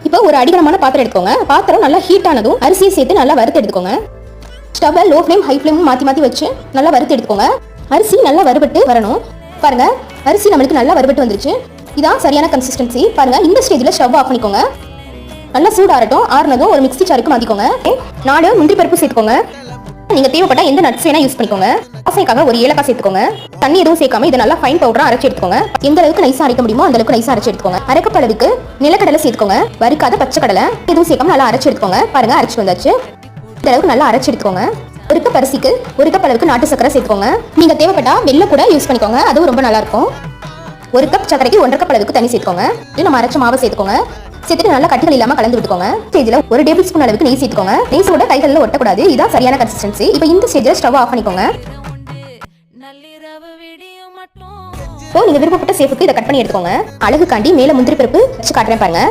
இப்போ ஒரு அடிகனமான பாத்திரம் எடுத்துக்கோங்க. பாத்திரம் நல்லா ஹீட் ஆனதும் அரிசியை சேர்த்து நல்லா வறுத்து எடுத்துக்கோங்க. ஸ்டவ்வை லோ ஃப்ளேம் ஹை ஃப்ளேம் மாற்றி வச்சு நல்லா வறுத்து எடுத்துக்கோங்க. அரிசி நல்லா வறுபட்டு வரணும். பாருங்க, அரிசி நம்மளுக்கு நல்லா வறுபட்டு வந்துருச்சு. இதான் சரியான கன்சிஸ்டன்சி. பாருங்க, இந்த ஸ்டேஜில் ஸ்டவ் ஆஃப் பண்ணிக்கோங்க. நல்லா சூடாகட்டும். ஆறுனதும் ஒரு மிக்ஸி சாருக்கு மாற்றிக்கோங்க. 4 முந்திரி பருப்பு சேர்த்துக்கோங்க. நீங்க தேவைப்பட்டா எந்த நட்ஸ் வேணா யூஸ் பண்ணிக்கோங்க. வாசனைக்காக ஒரு ஏலக்காய் சேர்த்துக்கோங்க. தண்ணி எதுவும் சேர்க்காம இதை நல்லா ஃபைன் பவுடரா அரைச்சு எடுத்துக்கோங்க. எந்த அளவுக்கு நைஸா அரைக்க முடியுமோ அந்த அளவுக்கு நைஸா அரைச்சு எடுத்துக்கோங்க. அரைக்கப் அளவுக்கு நிலக்கடலை சேர்த்துக்கோங்க. வறுக்காத பச்சை கடலை எதுவும் சேர்க்காம நல்லா அரைச்சு எடுத்துக்கோங்க. பாருங்க, அரைச்சு வந்தாச்சு. இந்த அளவுக்கு நல்லா அரைச்சு எடுத்துக்கோங்க. ஒரு கப் அரிசிக்கு 1 கப் அளவுக்கு நாட்டு சக்கரை சேர்த்துக்கோங்க. நீங்க தேவைப்பட்டா வெல்லம் கூட யூஸ் பண்ணிக்கோங்க, அதுவும் ரொம்ப நல்லா இருக்கும். 1 கப் சக்கரைக்கு 1.5 கப் அளவுக்கு தண்ணி சேர்த்துக்கோங்க. இது நம்ம அரைச்ச மாவை சேர்த்துக்கோங்க. சேர்த்துட்டு நல்லா கட்டிகள் இல்லாம கலந்து விட்டுக்கோங்க. ஸ்டேஜ்ல 1 டேபிள் ஸ்பூன் அளவுக்கு நெய் சேர்த்துக்கோங்க. நெய் சூட கைகளில் ஒட்டக்கூடாது. இதான் சரியான கன்சிஸ்டன்சி. இப்போ இந்த ஸ்டேஜ்ல ஸ்டவ் ஆஃப் பண்ணிக்கோங்க. இப்போ நீங்க விருப்பப்பட்ட சேஃபுக்கு இதை கட் பண்ணி எடுத்துக்கோங்க. அழகுக்காண்டி மேல முந்திரி பருப்பு வச்சு காட்டுறேன் பாருங்க.